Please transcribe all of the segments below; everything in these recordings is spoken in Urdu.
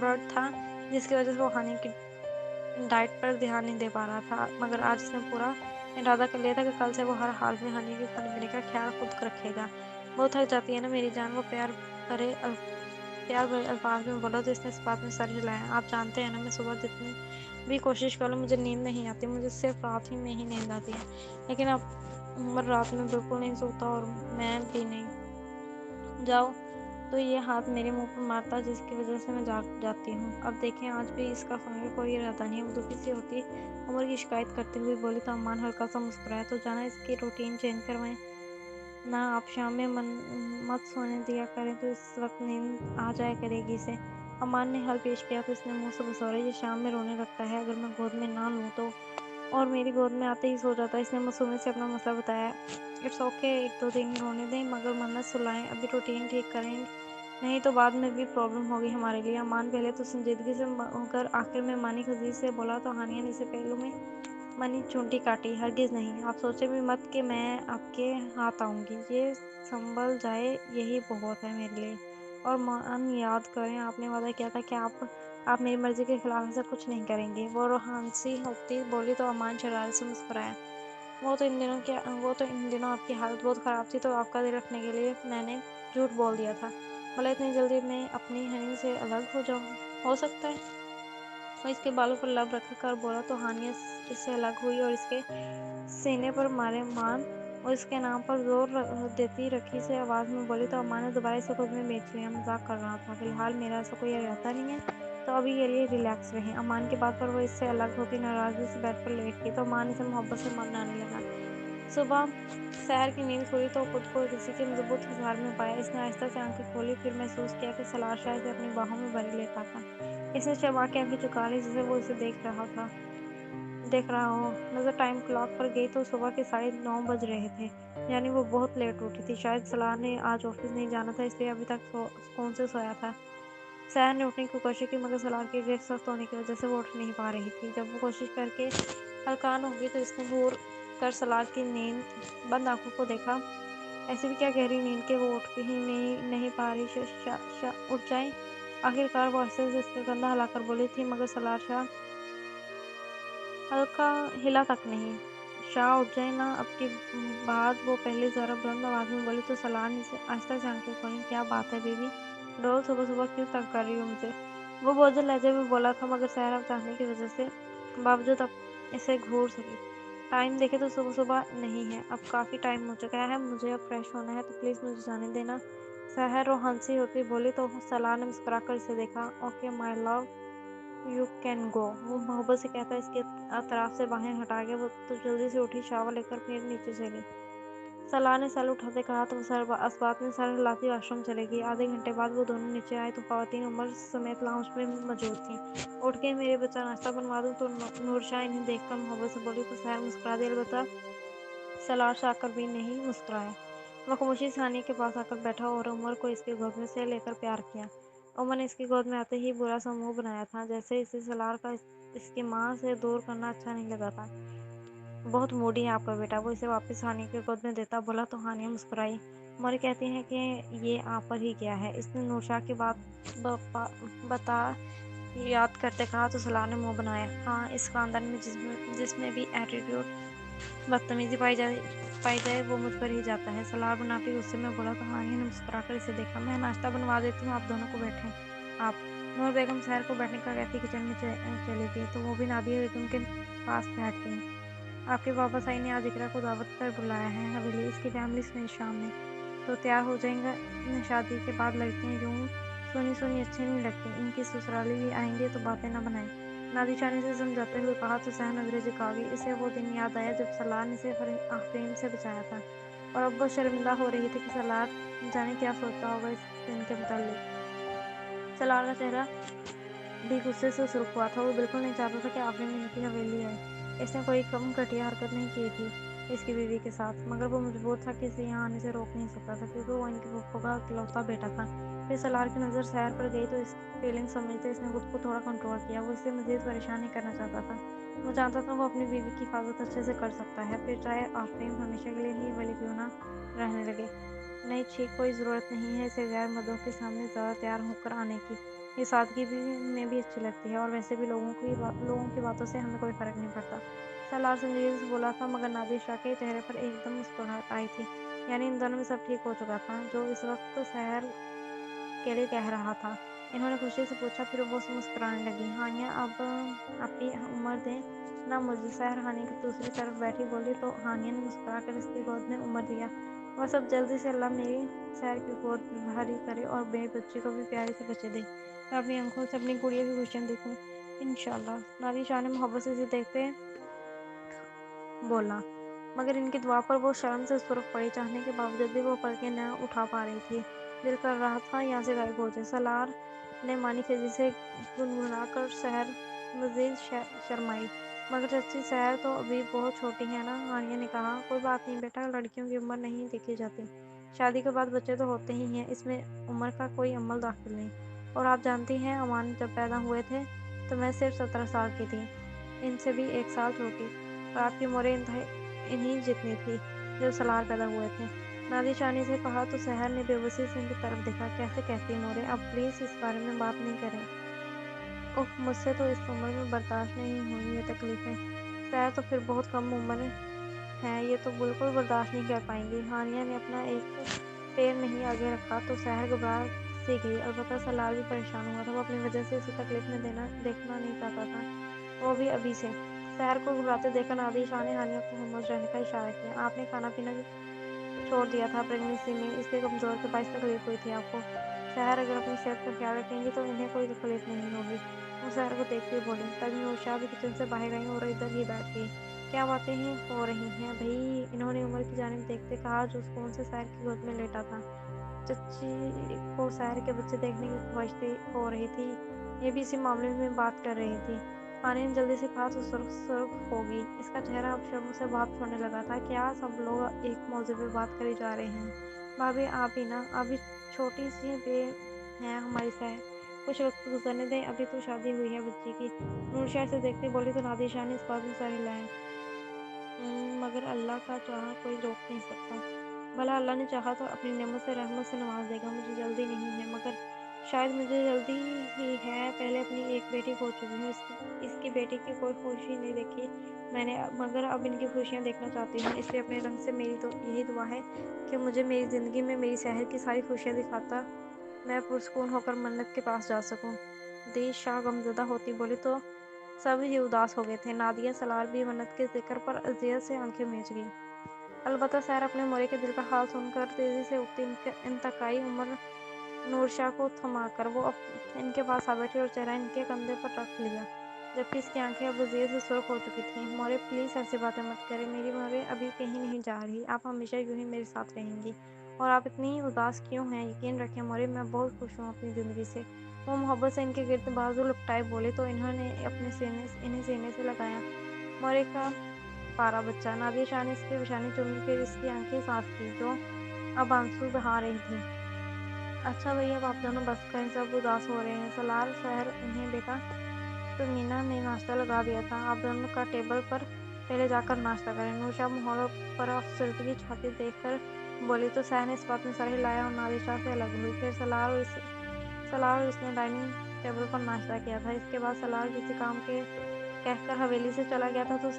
برڈ تھا جس کی وجہ سے وہ ہانی کی ڈائٹ پر دھیان نہیں دے پا رہا تھا، مگر آج اس نے پورا ارادہ کر لیا تھا کہ کل سے وہ ہر حال میں ہانی کے کھانے پینے کا خیال خود رکھے گا۔ وہ تھک جاتی ہے نا میری جان، وہ پیار بھرے الفاظ میں بولا تو اس نے اس بات میں سر ہلایا۔ آپ جانتے ہیں نا میں صبح جتنی بھی کوشش کر لوں مجھے نیند نہیں آتی، مجھے صرف رات ہی میں ہی نیند آتی ہے، لیکن اب عمر رات میں بالکل نہیں سوتا اور میں بھی نہیں۔ جاؤ تو یہ ہاتھ میرے منہ پر مارتا جس کی وجہ سے میں جاگ جاتی ہوں۔ اب دیکھیں آج بھی اس کا سونے کا کوئی ارادہ نہیں ہے۔ وہ دکھی سی ہوتی عمر کی شکایت کرتے ہوئے بولی تو امان ہلکا سا مسکرایا، تو جانا اس کی روٹین چینج کروائیں نا، آپ شام میں مت سونے دیا کریں تو اس وقت نیند آ جایا کرے گی اسے۔ امان نے حل پیش کیا تو اس نے منہ سے بسورا، یہ شام میں رونے لگتا ہے اگر میں گود میں نہ لوں تو، اور میری گود میں آتے ہی سو جاتا ہے۔ اس نے معصومیت سے اپنا مسئلہ بتایا۔ اٹس اوکے، ایک دو دن رونے دیں مگر منت سلائیں، ابھی روٹین ٹھیک کریں نہیں تو بعد میں بھی پرابلم ہوگی ہمارے لیے۔ امان پہلے تو سنجیدگی سے مگر آخر میں مانی خزی سے بولا تو ہانیہ نے اسے پہلو میں منی چونٹی کاٹی۔ ہرگز نہیں، آپ سوچیں بھی مت کہ میں آپ کے ہاتھ آؤں گی، یہ سنبھل جائے یہی بہت ہے میرے لیے۔ اور مان یاد کریں آپ نے وعدہ کیا تھا کہ آپ میری مرضی کے خلاف ایسا کچھ نہیں کریں گے۔ وہ روحانسی ہوتی بولی تو امان شرارت سے مسکرایا۔ وہ تو ان دنوں آپ کی حالت بہت خراب تھی تو آپ کا دل رکھنے کے لیے میں نے جھوٹ بول دیا تھا، بھلا اتنی جلدی میں اپنی ہنی سے الگ ہو جاؤں، ہو سکتا ہے۔ وہ اس کے بالوں پر لب رکھ کر بولا تو ہانیہ اس سے الگ ہوئی اور اس کے سینے پر مارے مان اور اس کے نام پر زور دیتی رکھی سے آواز میں بولی تو امان نے دوبارہ اسے خود میں بیچ لیا۔ مذاق کر رہا تھا، فی الحال میرا ایسا کوئی ارادہ نہیں ہے تو ابھی کے لیے ریلیکس رہیں۔ امان کی بات پر وہ اس سے الگ ہوتی ناراضگی سے بیڈ پر لیٹ گئی تو امان اسے محبت سے منانے لگا۔ صبح سحر کی نیند کھلی تو خود کو کسی کے مضبوط حصار میں پایا۔ اس نے آہستہ سے آنکھیں کھولی، پھر محسوس کیا کہ سالار شاہ اسے اپنی باہوں میں بھرے لیٹا تھا۔ اس نے شرما کے آنکھیں چکا لی جیسے وہ اسے دیکھ رہا ہو۔ نظر ٹائم کلاک پر گئی تو صبح کے 9:30 بج رہے تھے، یعنی وہ بہت لیٹ اٹھی تھی۔ شاید سالار نے آج آفس نہیں جانا تھا اس لیے ابھی تک سکون سے سویا تھا۔ سحر نے اٹھنے کی کوشش کی مگر سالار کے گرد سخت ہونے کی وجہ سے وہ اٹھ نہیں پا رہی تھی۔ جب وہ کوشش کر کے ہلکان ہو گئی تو اس نے گھور کر سالار کی نیند بند آنکھوں کو دیکھا، ایسی بھی کیا گہری نیند کہ وہ اٹھ ہی نہیں پا رہی۔ اٹھ جائیں۔ آخر کار وہ آہستہ سے اس کا کندھا ہلا کر بولی تھی مگر سالار شاہ ہلکا ہلا تک نہیں۔ شاہ اٹھ جائیں نا۔ اب کی بعد وہ پہلے ذرا بلند آواز میں بولی تو سالار نے آہستہ سے آنکھیں کھولیں۔ کیا بات ہے بیوی ڈول، صبح صبح کیوں تنگ کر رہی ہو مجھے؟ وہ بوجھل لہجے میں بولا تھا مگر سحر اب چاہنے کی وجہ سے باوجود اب اسے گھور سکی۔ ٹائم دیکھے تو صبح صبح نہیں ہے، اب کافی ٹائم ہو چکا ہے، مجھے اب فریش ہونا ہے تو پلیز مجھے جانے دینا۔ سحر روحانسی ہوتی بولی تو سالار نے مسکرا کر اسے دیکھا۔ Okay my love, you can go, وہ محبت سے کہتا اس کے اطراف سے باہیں ہٹا کے وہ تو جلدی سے اٹھی، شاور لے کر پھر نیچے چلی۔ سالار نے سر اٹھاتے کہا تو وہ اس بات میں سر ہلاتی واش روم چلے گئی۔ آدھے گھنٹے بعد وہ دونوں نیچے آئے تو خواتین عمر سمیت لاؤنج میں موجود تھیں۔ اٹھ کے میرے بچہ ناشتہ بنوا دوں تو نور شاہ انہیں دیکھ کر محبت سے بولی تو سحر مسکرا دی، البتہ سالار شاہ کر بھی نہیں مسکرایا۔ وہ خاموشی سے ہانیہ کے پاس آ کر بیٹھا اور عمر کو اس کی گود میں سے لے کر پیار کیا۔ عمر نے اس کی گود میں آتے ہی برا سا منہ بنایا تھا، جیسے اسے سالار کا اس کی ماں سے دور کرنا اچھا نہیں لگا تھا۔ بہت موڈی ہے آپ کا بیٹا، وہ اسے واپس ہانیہ کی گود میں دیتا بولا تو ہانیہ مسکرائی۔ عمر کہتی ہیں کہ یہ آپ پر ہی گیا ہے۔ اس نے نور شاہ کی بتا یاد کرتے کہا تو سالار نے منہ بنایا۔ ہاں، اس خاندان میں جس میں بھی ایٹیٹیوڈ بدتمیزی پائی جائے وہ مجھ پر ہی جاتا ہے، سالار منافی غصے میں بولا تو ہانیہ نے مسکرا کر اسے دیکھا۔ میں ناشتہ بنوا دیتی ہوں، آپ دونوں کو بیٹھیں۔ آپ نور بیگم سحر کو بیٹھنے کا کہتی کچن میں چلی گئی تو وہ بھی نادیہ بیگم کے پاس بیٹھ گئی۔ آپ کے بابا سائی نے آج اقرا کو دعوت پر بلایا ہے حویلی، اس کی فیملی سمیت شام میں، تو تیار ہو جائیں گا۔ شادی کے بعد لڑکیاں یوں سونی سونی اچھی نہیں لگتی، ان کی سسرالی بھی آئیں گے تو باتیں نہ بنائیں، نادی شانی سے سمجھاتے ہوئے کہا تو سحر نظریں جھکا گئی۔ اسے وہ دن یاد آیا جب سالار نے اسے آفرین سے بچایا تھا اور اب وہ شرمندہ ہو رہی تھی کہ سالار جانے کیا سوچتا ہوگا اس دن کے متعلق۔ سالار کا چہرہ بھی غصے سے سرخ ہوا تھا، وہ بالکل نہیں چاہتا تھا کہ آفرین ان کی حویلی آئے۔ اس نے کوئی کم گھٹیا حرکت نہیں کی تھی اس کی بیوی کے ساتھ، مگر وہ مجبور تھا کہ اسے یہاں آنے سے روک نہیں سکتا تھا کیونکہ وہ ان کی پھپھو کا اکلوتا بیٹا تھا۔ پھر سالار کی نظر سحر پر گئی تو اس کی فیلنگ سمجھتے اس نے خود کو تھوڑا کنٹرول کیا۔ وہ اسے مزید پریشان نہیں کرنا چاہتا تھا، وہ جانتا تھا وہ اپنی بیوی کی حفاظت اچھے سے کر سکتا ہے، پھر چاہے آفرین ہمیشہ کے لیے ہی حویلی کیوں نہ رہنے لگے۔ نہیں چھی، کوئی ضرورت نہیں ہے اسے غیر مردوں کے سامنے زیادہ تیار ہو کر آنے کی، یہ سادگی میں بھی اچھی لگتی ہے، اور ویسے بھی لوگوں کی باتوں سے ہمیں کوئی فرق نہیں پڑتا۔ سالار سنجیدگی سے بولا تھا، مگر نادر شاہ کے چہرے پر ایک دم مسکراہٹ آئی تھی، یعنی ان دونوں میں سب ٹھیک ہو چکا تھا جو اس وقت سحر کے لیے کہہ رہا تھا۔ انہوں نے خوشی سے پوچھا، پھر وہ مسکرانے لگی۔ ہانیہ، اب اپنی عمر دیں نہ مجھے۔ سحر ہانیہ کی دوسری طرف بیٹھی بولی تو ہانیہ نے مسکرا کر اس کی گود میں عمر دیا۔ بس اب جلدی سے اللہ میری سحر کی گود بھری کرے اور میری بچی کو بھی پیارے سے بچے دے، میں اپنی آنکھوں سے اپنی گڑیا کی خوشیاں دیکھوں انشاءاللہ۔ نادر شاہ نے محبت سے اسے دیکھتے بولا، مگر ان کی دعا پر وہ شرم سے سرخ پڑی، چاہنے کے باوجود بھی وہ پلکیں نہ اٹھا پا رہی تھی۔ دل کر رہا تھا یہاں سے غائب ہو جائے۔ سالار نے مانی خیزی سے گنگنا کر سحر مزید شرمائی، مگر چچی سحر تو ابھی بہت چھوٹی ہے نا۔ ہانیہ نے کہا، کوئی بات نہیں بیٹا، لڑکیوں کی عمر نہیں دیکھی جاتی، شادی کے بعد بچے تو ہوتے ہی ہیں، اس میں عمر کا کوئی عمل داخل نہیں۔ اور آپ جانتی ہیں امان جب پیدا ہوئے تھے تو میں صرف 17 سال کی تھی، ان سے بھی 1 سال چھوٹی، اور آپ کی عمریں انہی جتنی تھی جب سالار پیدا ہوئے تھے۔ نادر شاہ نے اسے کہا تو سحر نے بے بسی سے ان کی طرف دیکھا۔ کیسے کہتی مورے، اب پلیز اس بارے میں بات نہیں کریں۔ اوہ، مجھ سے تو اس عمر میں برداشت نہیں ہوں یہ تکلیفیں۔ سحر تو پھر بہت کم عمر ہے، یہ تو بالکل برداشت نہیں کر پائیں گی۔ ہانیہ نے اپنا ایک پیر نہیں آگے رکھا تو سحر گھبرا سی گئی۔ البتہ سالار بھی پریشان ہوا تھا، وہ اپنی وجہ سے اسے تکلیف میں دیکھنا نہیں چاہتا تھا، وہ بھی ابھی سے۔ سحر کو گھبراتے دیکھ کر نادر شاہ نے ہانیہ کو خاموش رہنے کا اشارہ کیا۔ آپ نے کھانا پینا چھوڑ دیا تھا پریگنینسی میں، اس لیے کمزور کے باعث تکلیف ہوئی تھی آپ کو۔ سحر اگر اپنی صحت کا خیال رکھیں گی تو انہیں کوئی تکلیف نہیں ہوگی۔ وہ سحر کو دیکھتی ہوئی بولی، تبھی نورشاہ بھی کچن سے باہر آئی اور ادھر ہی بیٹھ گئی۔ کیا باتیں ہو رہی ہیں بھئی؟ انہوں نے عمر کی جانب دیکھتے کہا جو سکون سے سحر کی گود میں لیٹا تھا۔ چچی کو سحر کے بچے دیکھنے کی خواہش ہو رہی تھی، یہ بھی اسی معاملے میں بات کر رہی تھی۔ ہانیہ نے جلدی سے کہا تو سرخ ہو گئی، اس کا چہرہ اب شرم سے بھاپ چھوڑنے لگا تھا۔ کیا سب لوگ ایک موضوع پہ بات کرے جا رہے ہیں؟ بھابھی آپ ہی نا، ابھی چھوٹی سی ہے ہماری سحر، کچھ وقت گزرنے دیں، ابھی تو شادی ہوئی ہے بچی کی۔ نورشاہ سے دیکھتے بولی تو نادر شاہ نے اس بات میں سر ہلایا۔ مگر اللہ کا چاہا کوئی روک نہیں سکتا، بھلا اللہ نے چاہا تو اپنی نعمت سے رحمت سے نواز دے گا۔ مجھے جلدی نہیں ہے، مگر شاید مجھے جلدی ہی ہے، پہلے اپنی ایک بیٹی کھو چکی ہوں، اس کی بیٹی کی کوئی خوشی نہیں دیکھی میں نے، مگر اب ان کی خوشیاں دیکھنا چاہتی ہوں، اس لیے اپنے رنگ سے میری تو یہی دعا ہے کہ مجھے میری زندگی میں میری سحر کی ساری خوشیاں دکھاتا میں پرسکون ہو کر منت کے پاس جا سکوں۔ نادر شاہ غمزدہ ہوتی بولی تو سب ہی اداس ہو گئے تھے۔ نادیہ سالار بھی منت کے ذکر پر اذیت سے آنکھیں میچ گئی۔ البتہ سحر اپنے مورے کے دل کا حال سن کر تیزی سے اٹھتی، انتقائی عمر نورشاہ کو تھما کر وہ ان کے پاس آ بیٹھی اور چہرہ ان کے کندھے پر رکھ لیا، جبکہ اس کی آنکھیں اب اذیت سے سرخ ہو چکی تھیں۔ مورے پلیز ایسی باتیں مت کریں، میری مورے ابھی کہیں نہیں جا رہی، آپ ہمیشہ یوں ہی میرے ساتھ رہیں گی، اور آپ اتنی اداس کیوں ہیں؟ یقین رکھیں مورے، میں بہت خوش ہوں اپنی زندگی سے۔ وہ محبت سے ان کے گرد بازو لپٹائے بولے تو انہیں سینے سے لگایا۔ مورے کا پارا بچہ۔ نادر شاہ نے اس کی پیشانی چومی، پھر اس کی آنکھیں صاف کی جو اب آنسو بہا رہی تھیں۔ اچھا بھئی، اب آپ دونوں بس کریں، سب اداس ہو رہے ہیں۔ سالار سحر انہیں بیٹا تمینہ نے ناشتہ لگا دیا تھا، آپ دونوں کا ٹیبل پر پہلے جا کر ناشتہ کریں۔ نورشاہ ماحول پر افسردگی چھاتی دیکھ کر بولی تو سحر نے اس بات میں سر ہلایا اور نادر شاہ سے الگ ہوئی۔ پھر سالار اور اس نے ڈائننگ ٹیبل پر ناشتہ کیا تھا۔ اس کے بعد سالار کسی کام کے کہہ کر حویلی سے چلا گیا تھا تو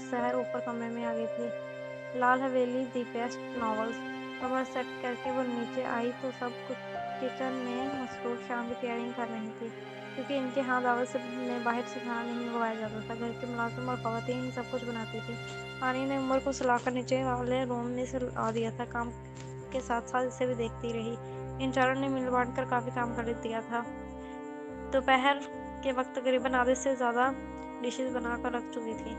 سحر اوپر کمرے میں آ گئی تھی۔ لال حویلی، دی بیسٹ ناولز۔ کمر سیٹ کر کے وہ نیچے آئی تو سب کچن میں مصروف شام کی تیاریاں کر رہی تھیں، کیونکہ ان کے ہاں دعوت میں باہر سے کھانا نہیں منگوایا جاتا تھا، گھر کے ملازم اور خواتین ہی سب کچھ بناتی تھیں۔ ہانیہ نے عمر کو سلا کر نیچے والے روم میں سلا دیا تھا، کام کے ساتھ ساتھ اسے بھی دیکھتی رہی۔ ان چاروں نے مل بانٹ کر کافی کام کر دیا تھا۔ دوپہر کے وقت تقریباً آدھے سے زیادہ ڈشز بنا کر رکھ چکی تھیں۔